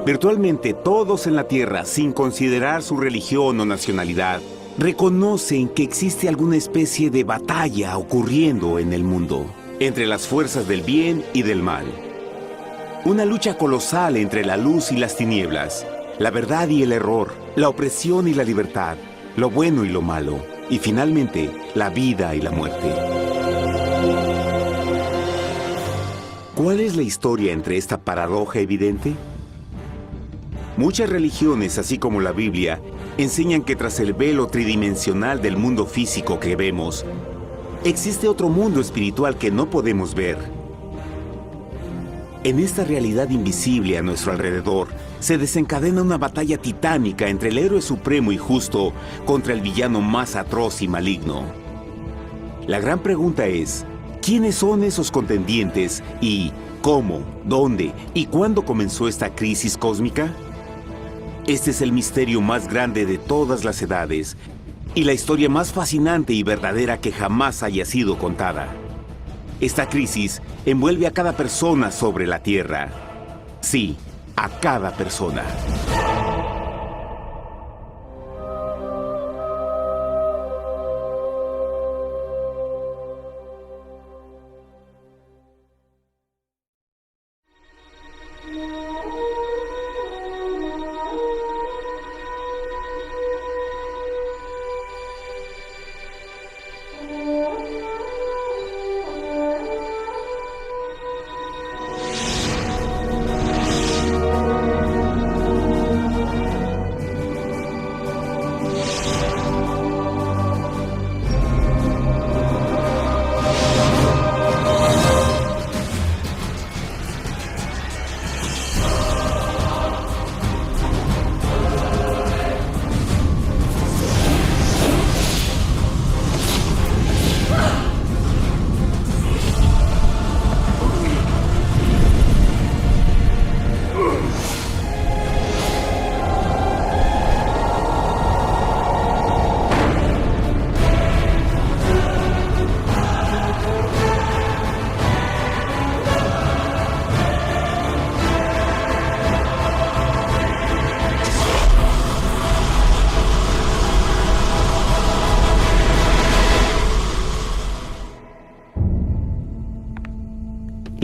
Virtualmente todos en la Tierra, sin considerar su religión o nacionalidad, reconocen que existe alguna especie de batalla ocurriendo en el mundo, entre las fuerzas del bien y del mal. Una lucha colosal entre la luz y las tinieblas, la verdad y el error, la opresión y la libertad, lo bueno y lo malo, y finalmente, la vida y la muerte. ¿Cuál es la historia entre esta paradoja evidente? Muchas religiones, así como la Biblia, enseñan que tras el velo tridimensional del mundo físico que vemos, existe otro mundo espiritual que no podemos ver. En esta realidad invisible a nuestro alrededor, se desencadena una batalla titánica entre el héroe supremo y justo contra el villano más atroz y maligno. La gran pregunta es, ¿quiénes son esos contendientes y cómo, dónde y cuándo comenzó esta crisis cósmica? Este es el misterio más grande de todas las edades y la historia más fascinante y verdadera que jamás haya sido contada. Esta crisis envuelve a cada persona sobre la Tierra. Sí, a cada persona.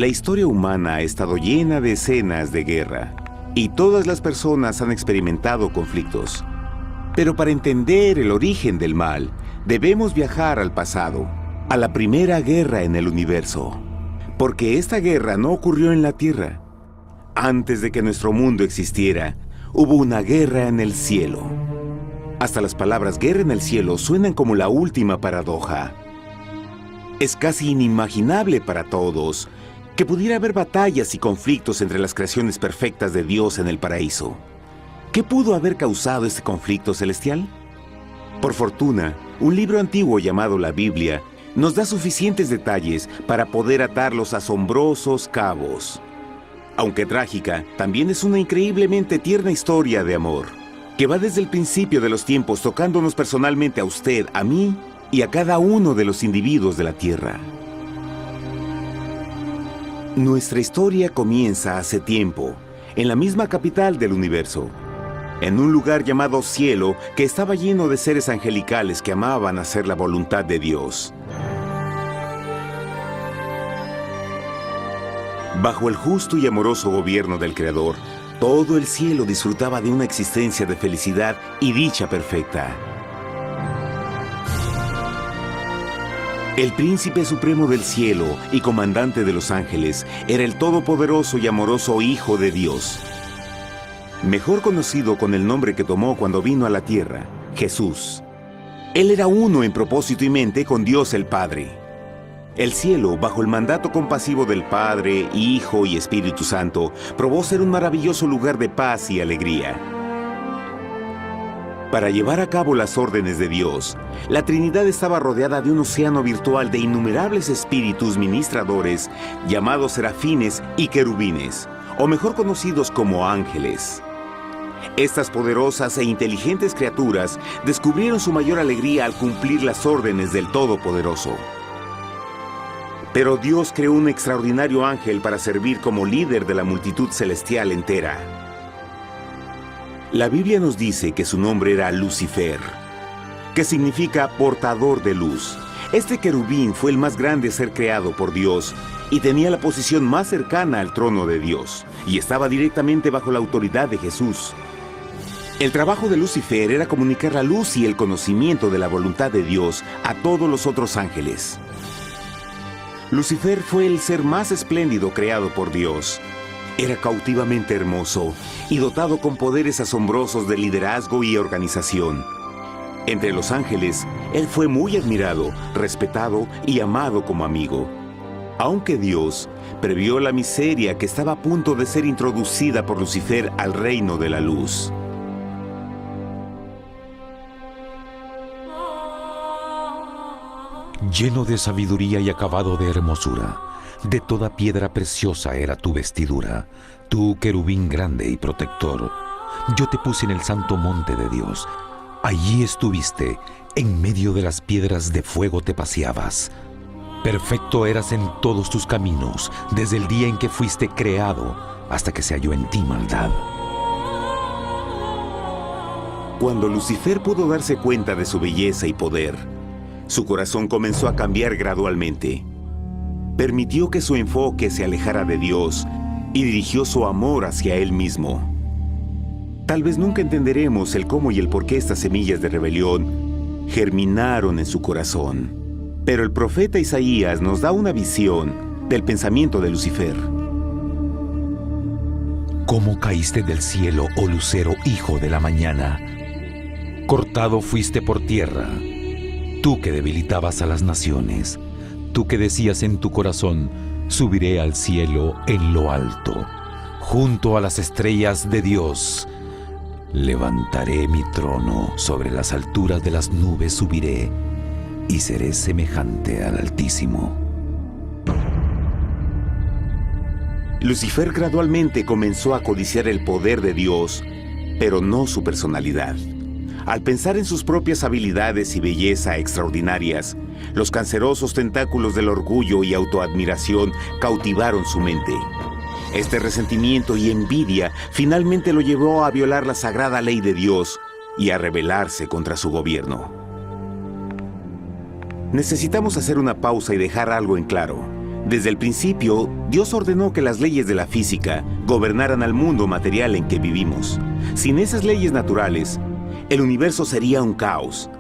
La historia humana ha estado llena de escenas de guerra, y todas las personas han experimentado conflictos. Pero para entender el origen del mal, debemos viajar al pasado, a la primera guerra en el universo. Porque esta guerra no ocurrió en la Tierra. Antes de que nuestro mundo existiera, hubo una guerra en el cielo. Hasta las palabras guerra en el cielo suenan como la última paradoja. Es casi inimaginable para todos que pudiera haber batallas y conflictos entre las creaciones perfectas de Dios en el paraíso. ¿Qué pudo haber causado este conflicto celestial? Por fortuna, un libro antiguo llamado la Biblia nos da suficientes detalles para poder atar los asombrosos cabos. Aunque trágica, también es una increíblemente tierna historia de amor, que va desde el principio de los tiempos tocándonos personalmente a usted, a mí y a cada uno de los individuos de la Tierra. Nuestra historia comienza hace tiempo, en la misma capital del universo, en un lugar llamado Cielo que estaba lleno de seres angelicales que amaban hacer la voluntad de Dios. Bajo el justo y amoroso gobierno del Creador, todo el cielo disfrutaba de una existencia de felicidad y dicha perfecta. El príncipe supremo del cielo y comandante de los ángeles era el todopoderoso y amoroso Hijo de Dios, mejor conocido con el nombre que tomó cuando vino a la tierra, Jesús. Él era uno en propósito y mente con Dios el Padre. El cielo, bajo el mandato compasivo del Padre, Hijo y Espíritu Santo, probó ser un maravilloso lugar de paz y alegría. Para llevar a cabo las órdenes de Dios, la Trinidad estaba rodeada de un océano virtual de innumerables espíritus ministradores llamados serafines y querubines, o mejor conocidos como ángeles. Estas poderosas e inteligentes criaturas descubrieron su mayor alegría al cumplir las órdenes del Todopoderoso. Pero Dios creó un extraordinario ángel para servir como líder de la multitud celestial entera. La Biblia nos dice que su nombre era Lucifer, que significa portador de luz. Este querubín fue el más grande ser creado por Dios y tenía la posición más cercana al trono de Dios, y estaba directamente bajo la autoridad de Jesús. El trabajo de Lucifer era comunicar la luz y el conocimiento de la voluntad de Dios a todos los otros ángeles. Lucifer fue el ser más espléndido creado por Dios. Era cautivamente hermoso y dotado con poderes asombrosos de liderazgo y organización. Entre los ángeles, él fue muy admirado, respetado y amado como amigo. Aunque Dios previó la miseria que estaba a punto de ser introducida por Lucifer al reino de la luz. Lleno de sabiduría y acabado de hermosura, de toda piedra preciosa era tu vestidura, tú querubín grande y protector. Yo te puse en el santo monte de Dios. Allí estuviste, en medio de las piedras de fuego te paseabas. Perfecto eras en todos tus caminos, desde el día en que fuiste creado, hasta que se halló en ti maldad. Cuando Lucifer pudo darse cuenta de su belleza y poder, su corazón comenzó a cambiar gradualmente. Permitió que su enfoque se alejara de Dios y dirigió su amor hacia él mismo. Tal vez nunca entenderemos el cómo y el por qué estas semillas de rebelión germinaron en su corazón. Pero el profeta Isaías nos da una visión del pensamiento de Lucifer. ¿Cómo caíste del cielo, oh lucero, hijo de la mañana? Cortado fuiste por tierra. Tú que debilitabas a las naciones, tú que decías en tu corazón, subiré al cielo en lo alto, junto a las estrellas de Dios. Levantaré mi trono, sobre las alturas de las nubes subiré, y seré semejante al Altísimo. Lucifer gradualmente comenzó a codiciar el poder de Dios, pero no su personalidad. Al pensar en sus propias habilidades y belleza extraordinarias, los cancerosos tentáculos del orgullo y autoadmiración cautivaron su mente. Este resentimiento y envidia finalmente lo llevó a violar la sagrada ley de Dios y a rebelarse contra su gobierno. Necesitamos hacer una pausa y dejar algo en claro. Desde el principio, Dios ordenó que las leyes de la física gobernaran al mundo material en que vivimos. Sin esas leyes naturales, el universo sería un caos.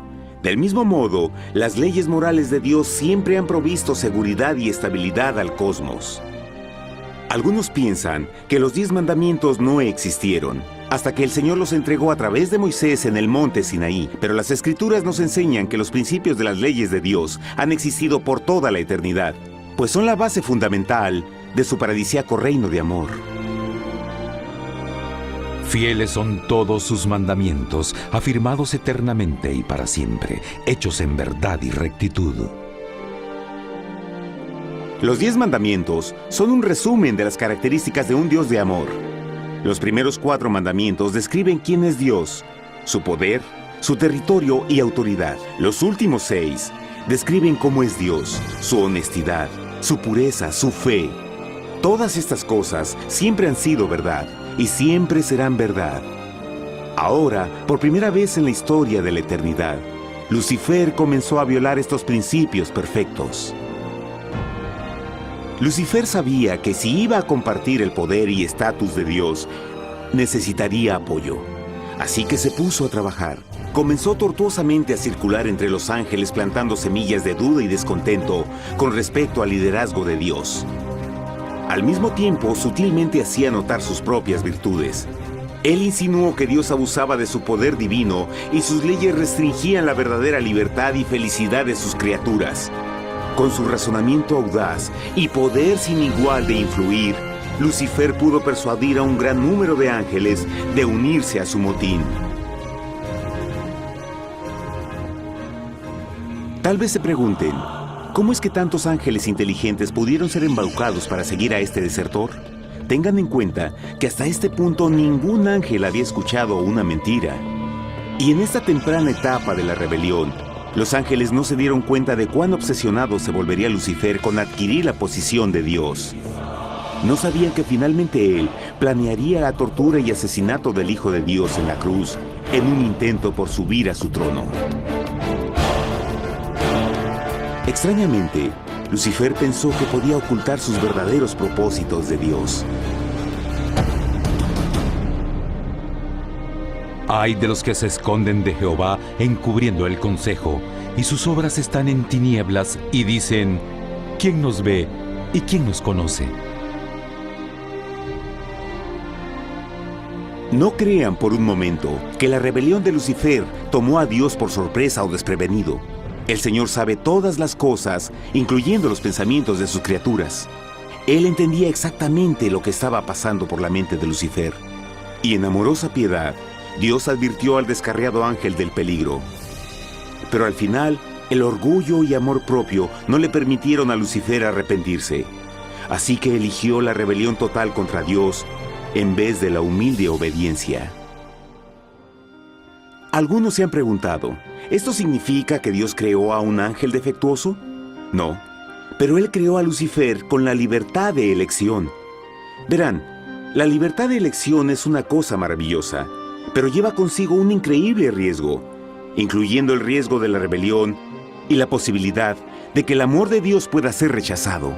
Del mismo modo, las leyes morales de Dios siempre han provisto seguridad y estabilidad al cosmos. Algunos piensan que los 10 mandamientos no existieron, hasta que el Señor los entregó a través de Moisés en el monte Sinaí. Pero las Escrituras nos enseñan que los principios de las leyes de Dios han existido por toda la eternidad, pues son la base fundamental de su paradisíaco reino de amor. Fieles son todos sus mandamientos, afirmados eternamente y para siempre, hechos en verdad y rectitud. Los 10 mandamientos son un resumen de las características de un Dios de amor. Los primeros 4 mandamientos describen quién es Dios, su poder, su territorio y autoridad. Los últimos 6 describen cómo es Dios, su honestidad, su pureza, su fe. Todas estas cosas siempre han sido verdad y siempre serán verdad. Ahora, por primera vez en la historia de la eternidad, Lucifer comenzó a violar estos principios perfectos. Lucifer sabía que si iba a compartir el poder y estatus de Dios, necesitaría apoyo. Así que se puso a trabajar. Comenzó tortuosamente a circular entre los ángeles plantando semillas de duda y descontento con respecto al liderazgo de Dios. Al mismo tiempo, sutilmente hacía notar sus propias virtudes. Él insinuó que Dios abusaba de su poder divino y sus leyes restringían la verdadera libertad y felicidad de sus criaturas. Con su razonamiento audaz y poder sin igual de influir, Lucifer pudo persuadir a un gran número de ángeles de unirse a su motín. Tal vez se pregunten, ¿cómo es que tantos ángeles inteligentes pudieron ser embaucados para seguir a este desertor? Tengan en cuenta que hasta este punto ningún ángel había escuchado una mentira. Y en esta temprana etapa de la rebelión, los ángeles no se dieron cuenta de cuán obsesionado se volvería Lucifer con adquirir la posición de Dios. No sabían que finalmente él planearía la tortura y asesinato del Hijo de Dios en la cruz, en un intento por subir a su trono. Extrañamente, Lucifer pensó que podía ocultar sus verdaderos propósitos de Dios. Ay de los que se esconden de Jehová encubriendo el consejo, y sus obras están en tinieblas y dicen: ¿quién nos ve y quién nos conoce? No crean por un momento que la rebelión de Lucifer tomó a Dios por sorpresa o desprevenido. El Señor sabe todas las cosas, incluyendo los pensamientos de sus criaturas. Él entendía exactamente lo que estaba pasando por la mente de Lucifer. Y en amorosa piedad, Dios advirtió al descarriado ángel del peligro. Pero al final, el orgullo y amor propio no le permitieron a Lucifer arrepentirse. Así que eligió la rebelión total contra Dios en vez de la humilde obediencia. Algunos se han preguntado, ¿esto significa que Dios creó a un ángel defectuoso? No, pero Él creó a Lucifer con la libertad de elección. Verán, la libertad de elección es una cosa maravillosa, pero lleva consigo un increíble riesgo, incluyendo el riesgo de la rebelión y la posibilidad de que el amor de Dios pueda ser rechazado.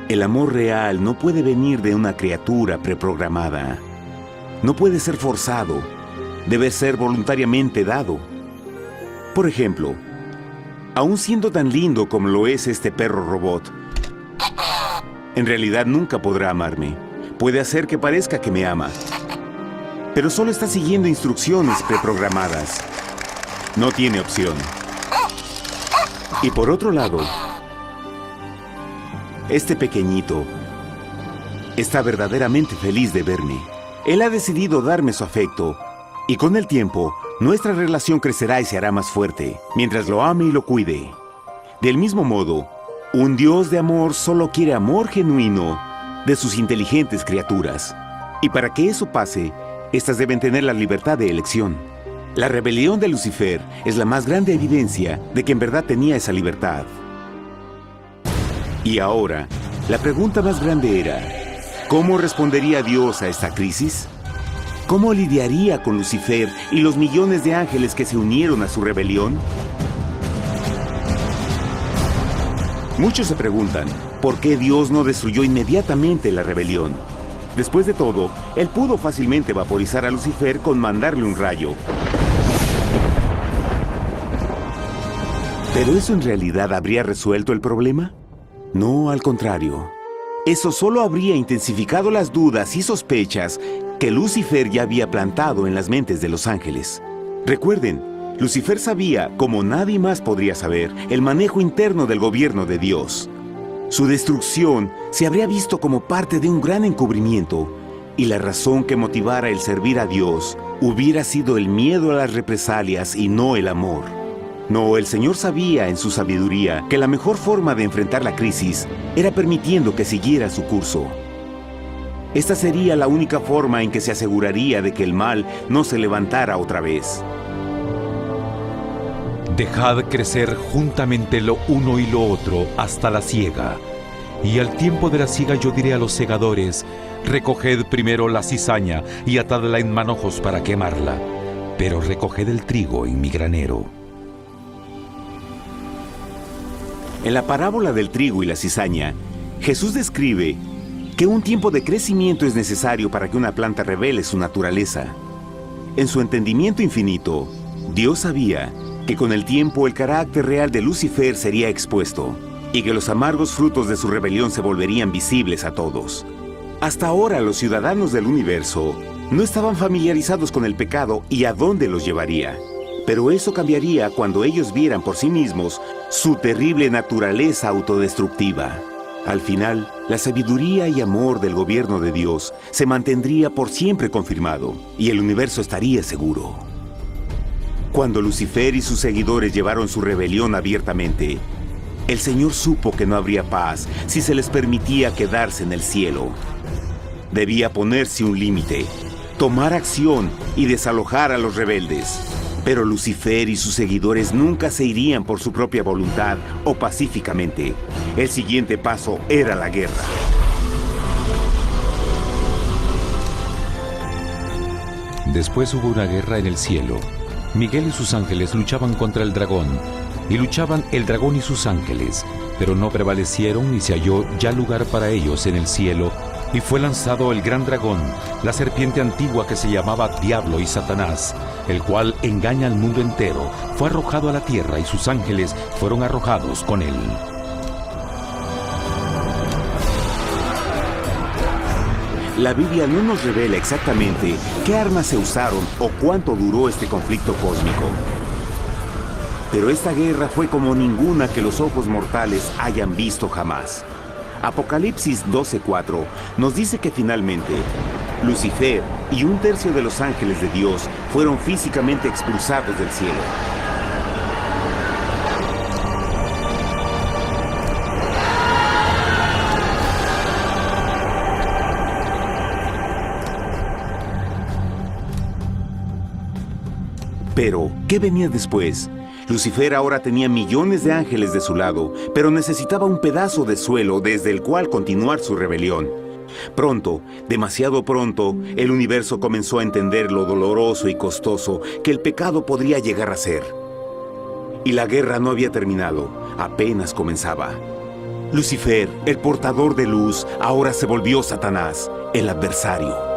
El amor real no puede venir de una criatura preprogramada. No puede ser forzado. Debe ser voluntariamente dado. Por ejemplo, aun siendo tan lindo como lo es este perro robot, en realidad nunca podrá amarme. Puede hacer que parezca que me ama, pero solo está siguiendo instrucciones preprogramadas. No tiene opción. Y por otro lado, este pequeñito está verdaderamente feliz de verme. Él ha decidido darme su afecto, y con el tiempo, nuestra relación crecerá y se hará más fuerte, mientras lo ame y lo cuide. Del mismo modo, un Dios de amor solo quiere amor genuino de sus inteligentes criaturas. Y para que eso pase, estas deben tener la libertad de elección. La rebelión de Lucifer es la más grande evidencia de que en verdad tenía esa libertad. Y ahora, la pregunta más grande era, ¿cómo respondería Dios a esta crisis? ¿Cómo lidiaría con Lucifer y los millones de ángeles que se unieron a su rebelión? Muchos se preguntan, ¿por qué Dios no destruyó inmediatamente la rebelión? Después de todo, Él pudo fácilmente vaporizar a Lucifer con mandarle un rayo. ¿Pero eso en realidad habría resuelto el problema? No, al contrario. Eso solo habría intensificado las dudas y sospechas que Lucifer ya había plantado en las mentes de los ángeles. Recuerden, Lucifer sabía, como nadie más podría saber, el manejo interno del gobierno de Dios. Su destrucción se habría visto como parte de un gran encubrimiento, y la razón que motivara el servir a Dios hubiera sido el miedo a las represalias y no el amor. No, el Señor sabía en su sabiduría que la mejor forma de enfrentar la crisis era permitiendo que siguiera su curso. Esta sería la única forma en que se aseguraría de que el mal no se levantara otra vez. Dejad crecer juntamente lo uno y lo otro hasta la siega. Y al tiempo de la siega yo diré a los segadores: recoged primero la cizaña y atadla en manojos para quemarla, pero recoged el trigo en mi granero. En la parábola del trigo y la cizaña, Jesús describe que un tiempo de crecimiento es necesario para que una planta revele su naturaleza. En su entendimiento infinito, Dios sabía que con el tiempo el carácter real de Lucifer sería expuesto y que los amargos frutos de su rebelión se volverían visibles a todos. Hasta ahora los ciudadanos del universo no estaban familiarizados con el pecado y a dónde los llevaría. Pero eso cambiaría cuando ellos vieran por sí mismos su terrible naturaleza autodestructiva. Al final, la sabiduría y amor del gobierno de Dios se mantendría por siempre confirmado y el universo estaría seguro. Cuando Lucifer y sus seguidores llevaron su rebelión abiertamente, el Señor supo que no habría paz si se les permitía quedarse en el cielo. Debía ponerse un límite, tomar acción y desalojar a los rebeldes. Pero Lucifer y sus seguidores nunca se irían por su propia voluntad o pacíficamente. El siguiente paso era la guerra. después hubo una guerra en el cielo. Miguel y sus ángeles luchaban contra el dragón, y luchaban el dragón y sus ángeles, pero no prevalecieron ni se halló ya lugar para ellos en el cielo, y fue lanzado el gran dragón, la serpiente antigua que se llamaba Diablo y Satanás, el cual engaña al mundo entero. Fue arrojado a la tierra y sus ángeles fueron arrojados con él. La Biblia no nos revela exactamente qué armas se usaron o cuánto duró este conflicto cósmico. Pero esta guerra fue como ninguna que los ojos mortales hayan visto jamás. Apocalipsis 12:4 nos dice que finalmente Lucifer y un tercio de los ángeles de Dios fueron físicamente expulsados del cielo. Pero, ¿qué venía después? Lucifer ahora tenía millones de ángeles de su lado, pero necesitaba un pedazo de suelo desde el cual continuar su rebelión. Pronto, demasiado pronto, el universo comenzó a entender lo doloroso y costoso que el pecado podría llegar a ser. Y la guerra no había terminado, apenas comenzaba. Lucifer, el portador de luz, ahora se volvió Satanás, el adversario.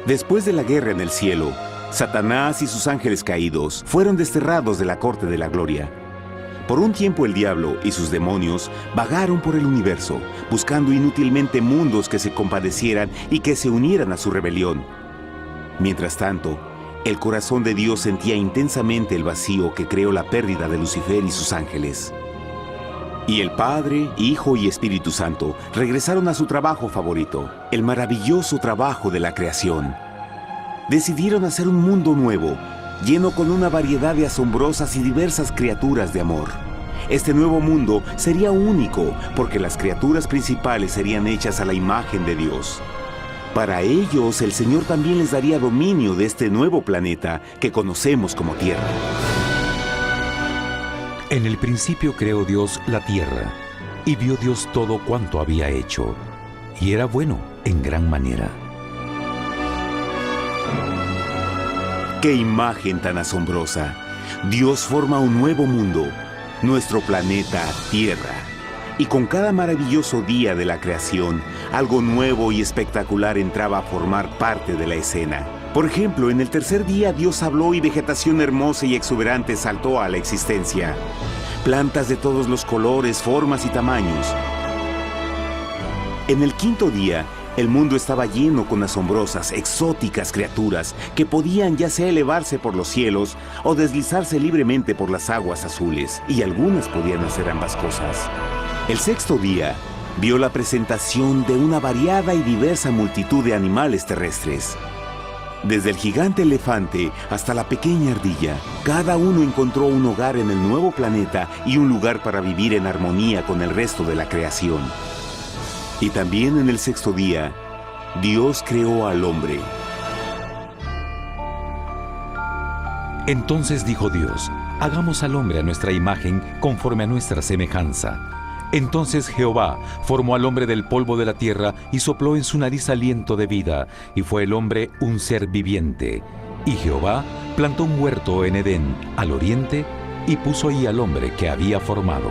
Después de la guerra en el cielo, Satanás y sus ángeles caídos fueron desterrados de la corte de la gloria. Por un tiempo el diablo y sus demonios vagaron por el universo, buscando inútilmente mundos que se compadecieran y que se unieran a su rebelión. Mientras tanto, el corazón de Dios sentía intensamente el vacío que creó la pérdida de Lucifer y sus ángeles. Y el Padre, Hijo y Espíritu Santo regresaron a su trabajo favorito, el maravilloso trabajo de la creación. Decidieron hacer un mundo nuevo, lleno con una variedad de asombrosas y diversas criaturas de amor. Este nuevo mundo sería único, porque las criaturas principales serían hechas a la imagen de Dios. Para ellos, el Señor también les daría dominio de este nuevo planeta que conocemos como Tierra. En el principio creó Dios la tierra, y vio Dios todo cuanto había hecho, y era bueno en gran manera. ¡Qué imagen tan asombrosa! Dios forma un nuevo mundo, nuestro planeta Tierra. Y con cada maravilloso día de la creación, algo nuevo y espectacular entraba a formar parte de la escena. Por ejemplo, en el tercer día Dios habló y vegetación hermosa y exuberante saltó a la existencia. Plantas de todos los colores, formas y tamaños. En el quinto día, el mundo estaba lleno con asombrosas, exóticas criaturas que podían ya sea elevarse por los cielos o deslizarse libremente por las aguas azules, y algunas podían hacer ambas cosas. El sexto día vio la presentación de una variada y diversa multitud de animales terrestres. Desde el gigante elefante hasta la pequeña ardilla, cada uno encontró un hogar en el nuevo planeta y un lugar para vivir en armonía con el resto de la creación. Y también en el sexto día, Dios creó al hombre. Entonces dijo Dios: hagamos al hombre a nuestra imagen, conforme a nuestra semejanza. Entonces Jehová formó al hombre del polvo de la tierra y sopló en su nariz aliento de vida, y fue el hombre un ser viviente. Y Jehová plantó un huerto en Edén, al oriente, y puso ahí al hombre que había formado.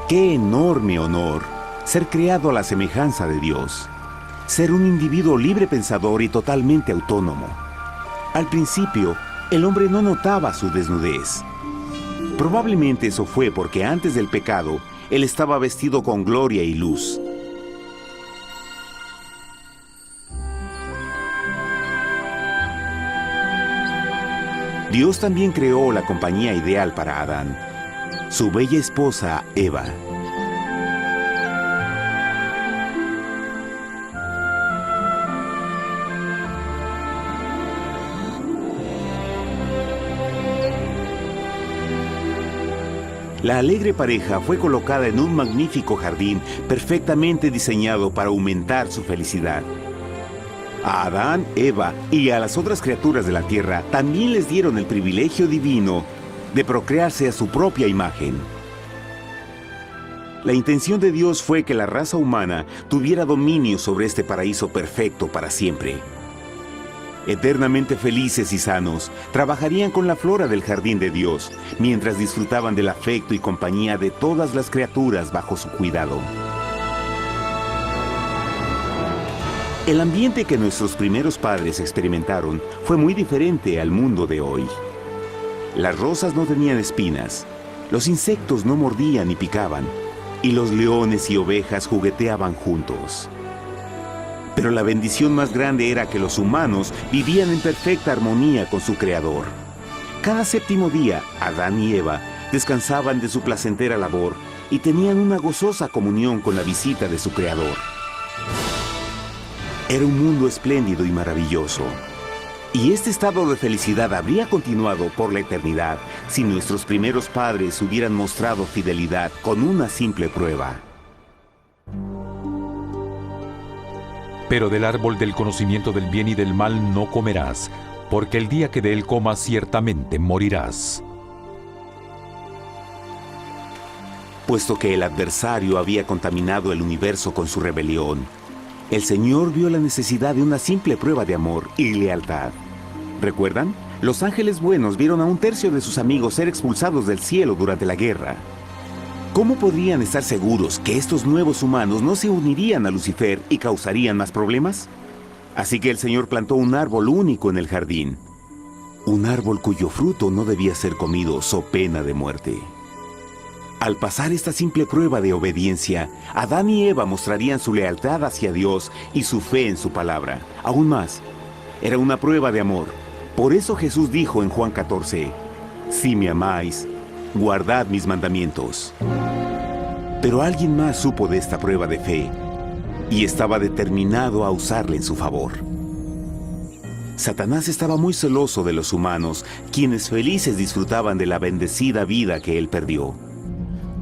¡Qué enorme honor! Ser creado a la semejanza de Dios. Ser un individuo libre pensador y totalmente autónomo. Al principio, el hombre no notaba su desnudez. Probablemente eso fue porque antes del pecado, él estaba vestido con gloria y luz. Dios también creó la compañía ideal para Adán, su bella esposa Eva. La alegre pareja fue colocada en un magnífico jardín perfectamente diseñado para aumentar su felicidad. A Adán, Eva y a las otras criaturas de la tierra también les dieron el privilegio divino de procrearse a su propia imagen. La intención de Dios fue que la raza humana tuviera dominio sobre este paraíso perfecto para siempre. Eternamente felices y sanos, trabajarían con la flora del jardín de Dios, mientras disfrutaban del afecto y compañía de todas las criaturas bajo su cuidado. El ambiente que nuestros primeros padres experimentaron fue muy diferente al mundo de hoy. Las rosas no tenían espinas, los insectos no mordían ni picaban, y los leones y ovejas jugueteaban juntos. Pero la bendición más grande era que los humanos vivían en perfecta armonía con su Creador. Cada séptimo día, Adán y Eva descansaban de su placentera labor y tenían una gozosa comunión con la visita de su Creador. Era un mundo espléndido y maravilloso. Y este estado de felicidad habría continuado por la eternidad si nuestros primeros padres hubieran mostrado fidelidad con una simple prueba. Pero del árbol del conocimiento del bien y del mal no comerás, porque el día que de él comas ciertamente morirás. Puesto que el adversario había contaminado el universo con su rebelión, el Señor vio la necesidad de una simple prueba de amor y lealtad. ¿Recuerdan? Los ángeles buenos vieron a un tercio de sus amigos ser expulsados del cielo durante la guerra. ¿Cómo podrían estar seguros que estos nuevos humanos no se unirían a Lucifer y causarían más problemas? Así que el Señor plantó un árbol único en el jardín. Un árbol cuyo fruto no debía ser comido so pena de muerte. Al pasar esta simple prueba de obediencia, Adán y Eva mostrarían su lealtad hacia Dios y su fe en su palabra. Aún más, era una prueba de amor. Por eso Jesús dijo en Juan 14, «Si me amáis, guardad mis mandamientos». Pero alguien más supo de esta prueba de fe y estaba determinado a usarla en su favor. Satanás estaba muy celoso de los humanos, quienes felices disfrutaban de la bendecida vida que él perdió.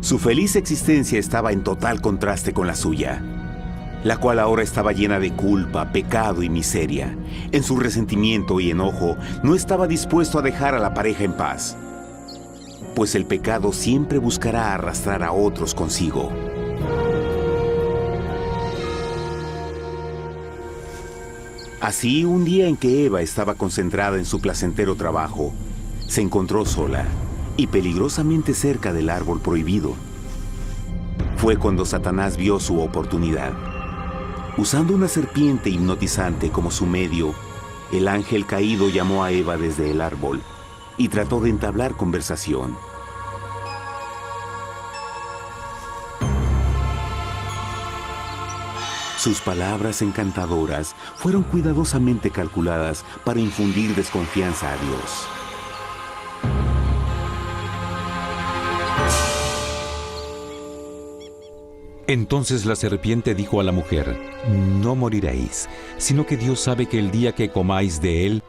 Su feliz existencia estaba en total contraste con la suya, la cual ahora estaba llena de culpa, pecado y miseria. En su resentimiento y enojo, no estaba dispuesto a dejar a la pareja en paz, pues el pecado siempre buscará arrastrar a otros consigo. Así, un día en que Eva estaba concentrada en su placentero trabajo, se encontró sola y peligrosamente cerca del árbol prohibido. Fue cuando Satanás vio su oportunidad. Usando una serpiente hipnotizante como su medio, el ángel caído llamó a Eva desde el árbol y trató de entablar conversación. Sus palabras encantadoras fueron cuidadosamente calculadas para infundir desconfianza a Dios. Entonces la serpiente dijo a la mujer, «No moriréis, sino que Dios sabe que el día que comáis de él,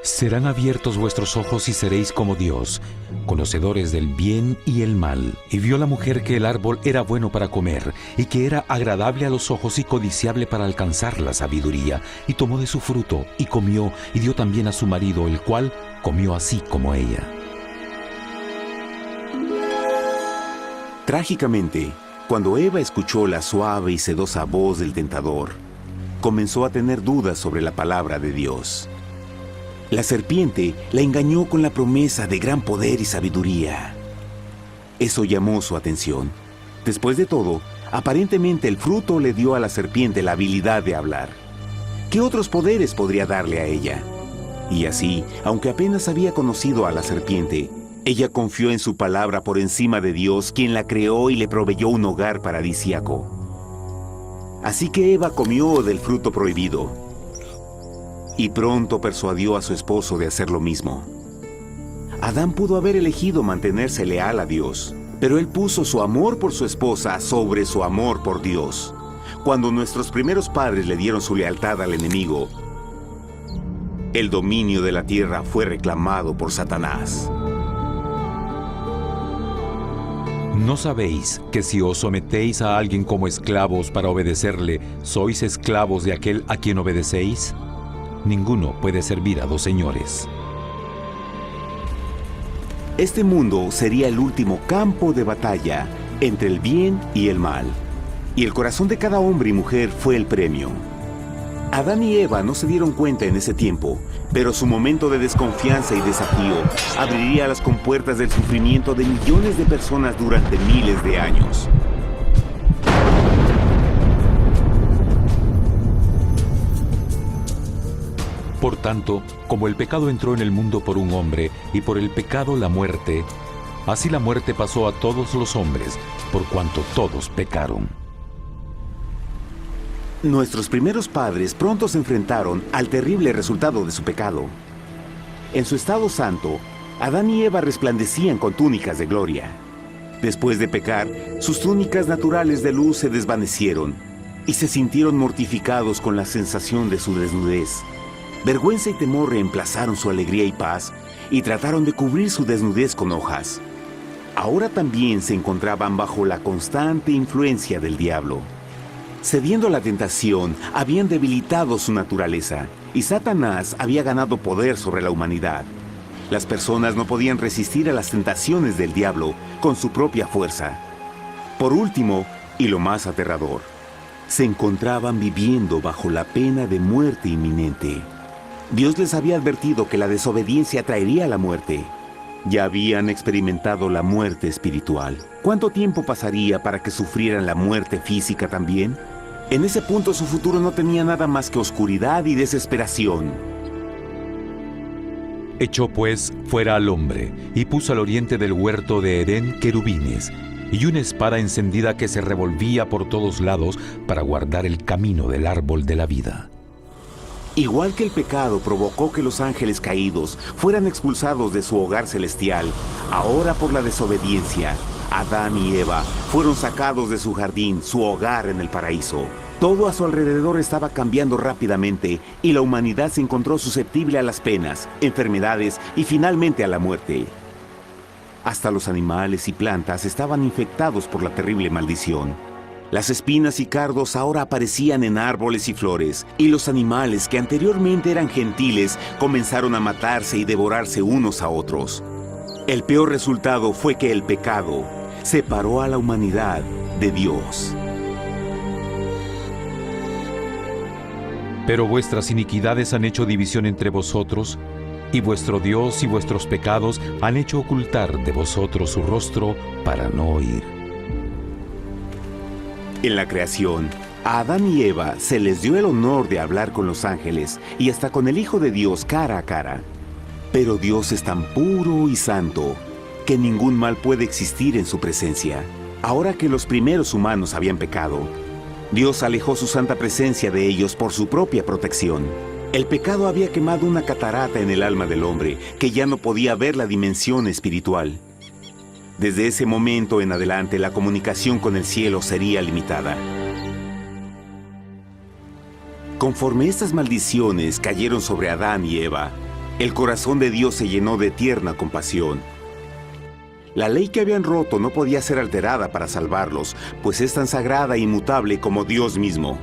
serán abiertos vuestros ojos y seréis como Dios, conocedores del bien y el mal». Y vio la mujer que el árbol era bueno para comer, y que era agradable a los ojos y codiciable para alcanzar la sabiduría, y tomó de su fruto, y comió, y dio también a su marido, el cual comió así como ella. Trágicamente, cuando Eva escuchó la suave y sedosa voz del tentador, comenzó a tener dudas sobre la palabra de Dios. La serpiente la engañó con la promesa de gran poder y sabiduría. Eso llamó su atención. Después de todo, aparentemente el fruto le dio a la serpiente la habilidad de hablar. ¿Qué otros poderes podría darle a ella? Y así, aunque apenas había conocido a la serpiente, ella confió en su palabra por encima de Dios, quien la creó y le proveyó un hogar paradisíaco. Así que Eva comió del fruto prohibido y pronto persuadió a su esposo de hacer lo mismo. Adán pudo haber elegido mantenerse leal a Dios, pero él puso su amor por su esposa sobre su amor por Dios. Cuando nuestros primeros padres le dieron su lealtad al enemigo, el dominio de la tierra fue reclamado por Satanás. ¿No sabéis que si os sometéis a alguien como esclavos para obedecerle, sois esclavos de aquel a quien obedecéis? Ninguno puede servir a dos señores. Este mundo sería el último campo de batalla entre el bien y el mal. Y el corazón de cada hombre y mujer fue el premio. Adán y Eva no se dieron cuenta en ese tiempo, pero su momento de desconfianza y desafío abriría las compuertas del sufrimiento de millones de personas durante miles de años. Por tanto, como el pecado entró en el mundo por un hombre, y por el pecado la muerte, así la muerte pasó a todos los hombres, por cuanto todos pecaron. Nuestros primeros padres pronto se enfrentaron al terrible resultado de su pecado. En su estado santo, Adán y Eva resplandecían con túnicas de gloria. Después de pecar, sus túnicas naturales de luz se desvanecieron y se sintieron mortificados con la sensación de su desnudez. Vergüenza y temor reemplazaron su alegría y paz y trataron de cubrir su desnudez con hojas. Ahora también se encontraban bajo la constante influencia del diablo. Cediendo a la tentación, habían debilitado su naturaleza y Satanás había ganado poder sobre la humanidad. Las personas no podían resistir a las tentaciones del diablo con su propia fuerza. Por último, y lo más aterrador, se encontraban viviendo bajo la pena de muerte inminente. Dios les había advertido que la desobediencia traería la muerte. Ya habían experimentado la muerte espiritual. ¿Cuánto tiempo pasaría para que sufrieran la muerte física también? En ese punto su futuro no tenía nada más que oscuridad y desesperación. Echó pues fuera al hombre, y puso al oriente del huerto de Edén querubines, y una espada encendida que se revolvía por todos lados para guardar el camino del árbol de la vida. Igual que el pecado provocó que los ángeles caídos fueran expulsados de su hogar celestial, ahora por la desobediencia, Adán y Eva fueron sacados de su jardín, su hogar en el paraíso. Todo a su alrededor estaba cambiando rápidamente y la humanidad se encontró susceptible a las penas, enfermedades y finalmente a la muerte. Hasta los animales y plantas estaban infectados por la terrible maldición. Las espinas y cardos ahora aparecían en árboles y flores, y los animales que anteriormente eran gentiles comenzaron a matarse y devorarse unos a otros. El peor resultado fue que el pecado separó a la humanidad de Dios. Pero vuestras iniquidades han hecho división entre vosotros, y vuestro Dios y vuestros pecados han hecho ocultar de vosotros su rostro para no oír. En la creación, a Adán y Eva se les dio el honor de hablar con los ángeles y hasta con el Hijo de Dios cara a cara. Pero Dios es tan puro y santo que ningún mal puede existir en su presencia. Ahora que los primeros humanos habían pecado, Dios alejó su santa presencia de ellos por su propia protección. El pecado había quemado una catarata en el alma del hombre que ya no podía ver la dimensión espiritual. Desde ese momento en adelante, la comunicación con el cielo sería limitada. Conforme estas maldiciones cayeron sobre Adán y Eva, el corazón de Dios se llenó de tierna compasión. La ley que habían roto no podía ser alterada para salvarlos, pues es tan sagrada e inmutable como Dios mismo.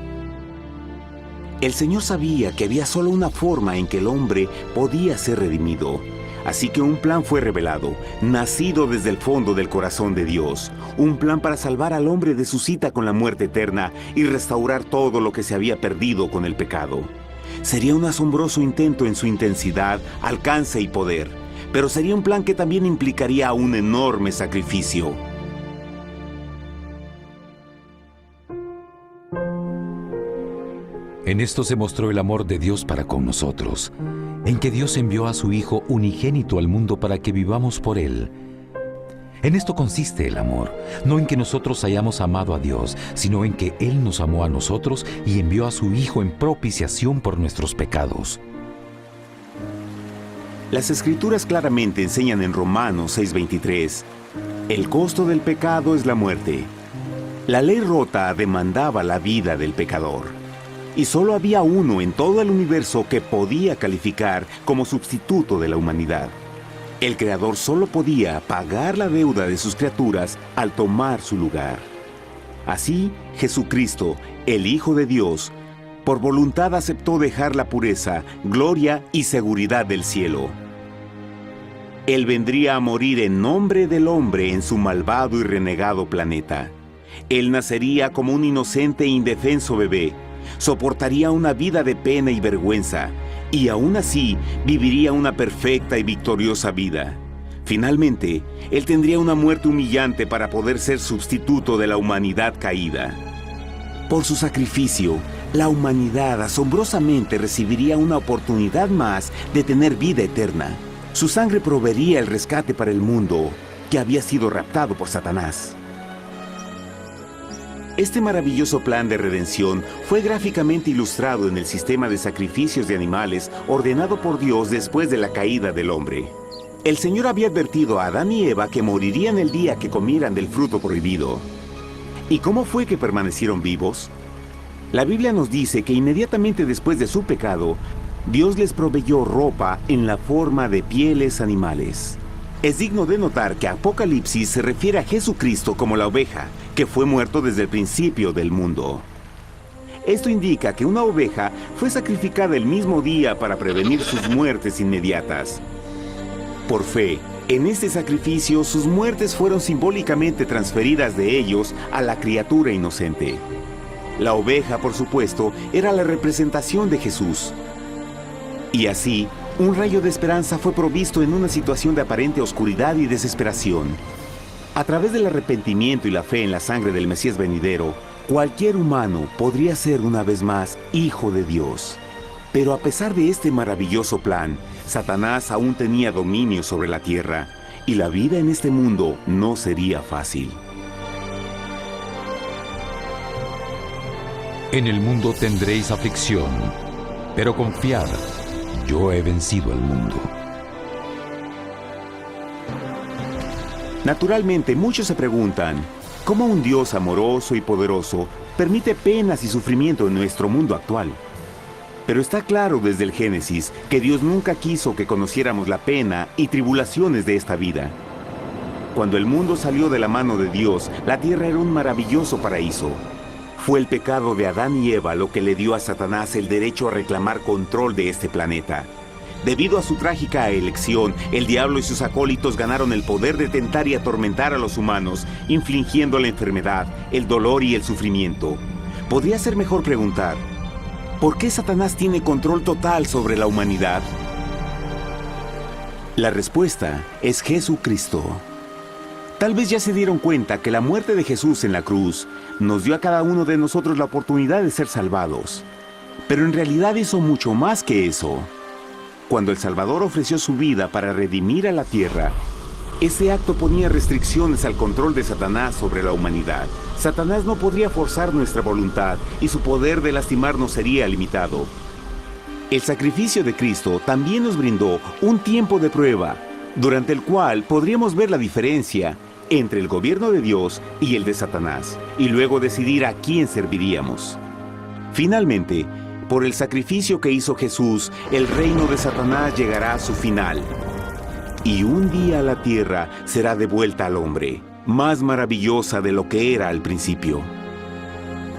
El Señor sabía que había solo una forma en que el hombre podía ser redimido. Así que un plan fue revelado, nacido desde el fondo del corazón de Dios. Un plan para salvar al hombre de su cita con la muerte eterna y restaurar todo lo que se había perdido con el pecado. Sería un asombroso intento en su intensidad, alcance y poder, pero sería un plan que también implicaría un enorme sacrificio. En esto se mostró el amor de Dios para con nosotros, en que Dios envió a su Hijo unigénito al mundo para que vivamos por Él. En esto consiste el amor, no en que nosotros hayamos amado a Dios, sino en que Él nos amó a nosotros y envió a su Hijo en propiciación por nuestros pecados. Las Escrituras claramente enseñan en Romanos 6:23, el costo del pecado es la muerte. La ley rota demandaba la vida del pecador, y solo había uno en todo el universo que podía calificar como sustituto de la humanidad. El Creador solo podía pagar la deuda de sus criaturas al tomar su lugar. Así, Jesucristo, el Hijo de Dios, por voluntad aceptó dejar la pureza, gloria y seguridad del cielo. Él vendría a morir en nombre del hombre en su malvado y renegado planeta. Él nacería como un inocente e indefenso bebé, soportaría una vida de pena y vergüenza, y aún así viviría una perfecta y victoriosa vida. Finalmente, Él tendría una muerte humillante para poder ser sustituto de la humanidad caída. Por su sacrificio, la humanidad asombrosamente recibiría una oportunidad más de tener vida eterna. Su sangre proveería el rescate para el mundo que había sido raptado por Satanás. Este maravilloso plan de redención fue gráficamente ilustrado en el sistema de sacrificios de animales ordenado por Dios después de la caída del hombre. El Señor había advertido a Adán y Eva que morirían el día que comieran del fruto prohibido. ¿Y cómo fue que permanecieron vivos? La Biblia nos dice que inmediatamente después de su pecado, Dios les proveyó ropa en la forma de pieles animales. Es digno de notar que Apocalipsis se refiere a Jesucristo como la oveja, que fue muerto desde el principio del mundo. Esto indica que una oveja fue sacrificada el mismo día para prevenir sus muertes inmediatas. Por fe, en este sacrificio sus muertes fueron simbólicamente transferidas de ellos a la criatura inocente. La oveja, por supuesto, era la representación de Jesús. Y así, un rayo de esperanza fue provisto en una situación de aparente oscuridad y desesperación. A través del arrepentimiento y la fe en la sangre del Mesías venidero, cualquier humano podría ser una vez más hijo de Dios. Pero a pesar de este maravilloso plan, Satanás aún tenía dominio sobre la tierra, y la vida en este mundo no sería fácil. En el mundo tendréis aflicción, pero confiad, yo he vencido al mundo. Naturalmente, muchos se preguntan, ¿cómo un Dios amoroso y poderoso permite penas y sufrimiento en nuestro mundo actual? Pero está claro desde el Génesis que Dios nunca quiso que conociéramos la pena y tribulaciones de esta vida. Cuando el mundo salió de la mano de Dios, la tierra era un maravilloso paraíso. Fue el pecado de Adán y Eva lo que le dio a Satanás el derecho a reclamar control de este planeta. Debido a su trágica elección, el diablo y sus acólitos ganaron el poder de tentar y atormentar a los humanos, infligiendo la enfermedad, el dolor y el sufrimiento. Podría ser mejor preguntar, ¿por qué Satanás tiene control total sobre la humanidad? La respuesta es Jesucristo. Tal vez ya se dieron cuenta que la muerte de Jesús en la cruz nos dio a cada uno de nosotros la oportunidad de ser salvados. Pero en realidad hizo mucho más que eso. Cuando el Salvador ofreció su vida para redimir a la tierra, ese acto ponía restricciones al control de Satanás sobre la humanidad. Satanás no podría forzar nuestra voluntad y su poder de lastimarnos sería limitado. El sacrificio de Cristo también nos brindó un tiempo de prueba, durante el cual podríamos ver la diferencia entre el gobierno de Dios y el de Satanás, y luego decidir a quién serviríamos. Finalmente, por el sacrificio que hizo Jesús, el reino de Satanás llegará a su final. Y un día la tierra será devuelta al hombre, más maravillosa de lo que era al principio.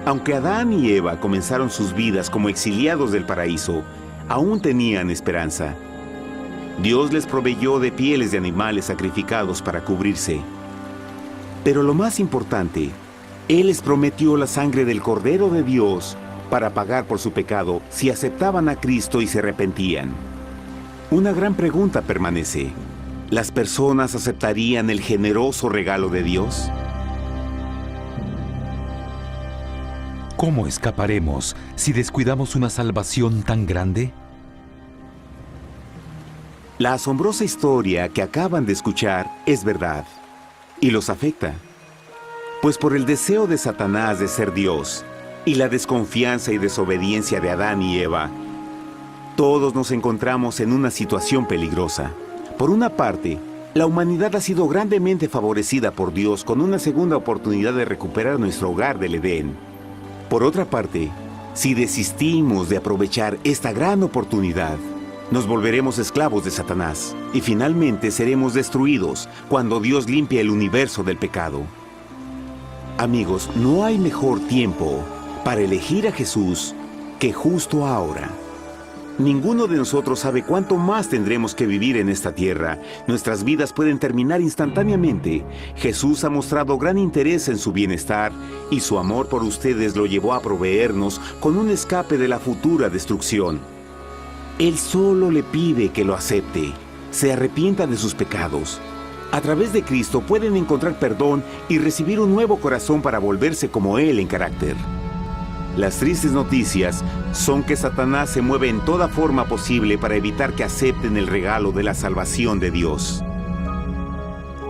Aunque Adán y Eva comenzaron sus vidas como exiliados del paraíso, aún tenían esperanza. Dios les proveyó de pieles de animales sacrificados para cubrirse. Pero lo más importante, Él les prometió la sangre del Cordero de Dios para pagar por su pecado si aceptaban a Cristo y se arrepentían. Una gran pregunta permanece. ¿Las personas aceptarían el generoso regalo de Dios? ¿cómo escaparemos si descuidamos una salvación tan grande? La asombrosa historia que acaban de escuchar es verdad y los afecta. Pues por el deseo de Satanás de ser Dios y la desconfianza y desobediencia de Adán y Eva, todos nos encontramos en una situación peligrosa. Por una parte, la humanidad ha sido grandemente favorecida por Dios con una segunda oportunidad de recuperar nuestro hogar del Edén. Por otra parte, si desistimos de aprovechar esta gran oportunidad, nos volveremos esclavos de Satanás y finalmente seremos destruidos cuando Dios limpie el universo del pecado. Amigos, no hay mejor tiempo para elegir a Jesús que justo ahora. Ninguno de nosotros sabe cuánto más tendremos que vivir en esta tierra. Nuestras vidas pueden terminar instantáneamente. Jesús ha mostrado gran interés en su bienestar y su amor por ustedes lo llevó a proveernos con un escape de la futura destrucción. Él solo le pide que lo acepte, se arrepienta de sus pecados. A través de Cristo pueden encontrar perdón y recibir un nuevo corazón para volverse como Él en carácter. Las tristes noticias son que Satanás se mueve en toda forma posible para evitar que acepten el regalo de la salvación de Dios.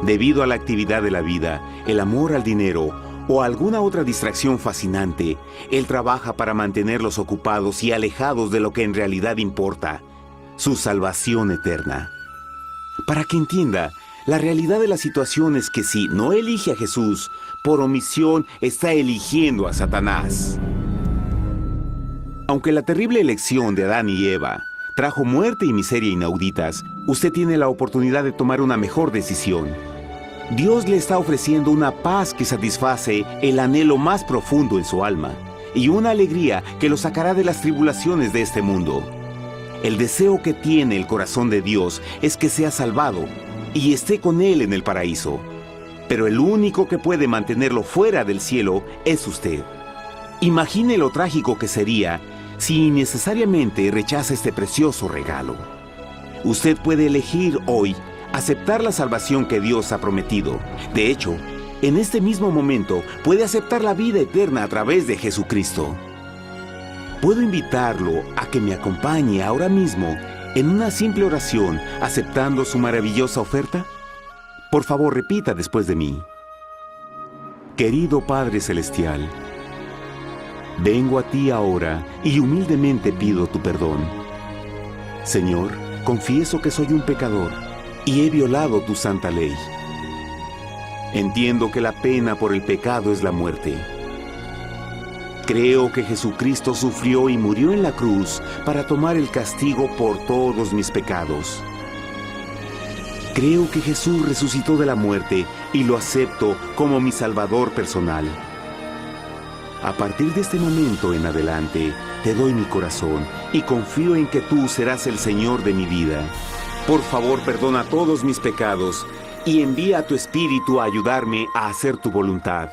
Debido a la actividad de la vida, el amor al dinero o alguna otra distracción fascinante, Él trabaja para mantenerlos ocupados y alejados de lo que en realidad importa, su salvación eterna. Para que entienda, la realidad de la situación es que si no elige a Jesús, por omisión está eligiendo a Satanás. Aunque la terrible elección de Adán y Eva trajo muerte y miseria inauditas, usted tiene la oportunidad de tomar una mejor decisión. Dios le está ofreciendo una paz que satisface el anhelo más profundo en su alma y una alegría que lo sacará de las tribulaciones de este mundo. El deseo que tiene el corazón de Dios es que sea salvado y esté con Él en el paraíso. Pero el único que puede mantenerlo fuera del cielo es usted. Imagine lo trágico que sería si innecesariamente rechaza este precioso regalo. Usted puede elegir hoy aceptar la salvación que Dios ha prometido. De hecho, en este mismo momento puede aceptar la vida eterna a través de Jesucristo. ¿Puedo invitarlo a que me acompañe ahora mismo en una simple oración aceptando su maravillosa oferta? Por favor, repita después de mí. Querido Padre Celestial, vengo a ti ahora y humildemente pido tu perdón. Señor, confieso que soy un pecador y he violado tu santa ley. Entiendo que la pena por el pecado es la muerte. Creo que Jesucristo sufrió y murió en la cruz para tomar el castigo por todos mis pecados. Creo que Jesús resucitó de la muerte y lo acepto como mi Salvador personal. A partir de este momento en adelante, te doy mi corazón y confío en que tú serás el Señor de mi vida. Por favor, perdona todos mis pecados y envía a tu Espíritu a ayudarme a hacer tu voluntad.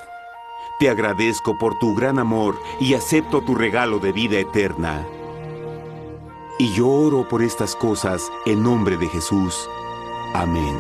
Te agradezco por tu gran amor y acepto tu regalo de vida eterna. Y yo oro por estas cosas en nombre de Jesús. Amén.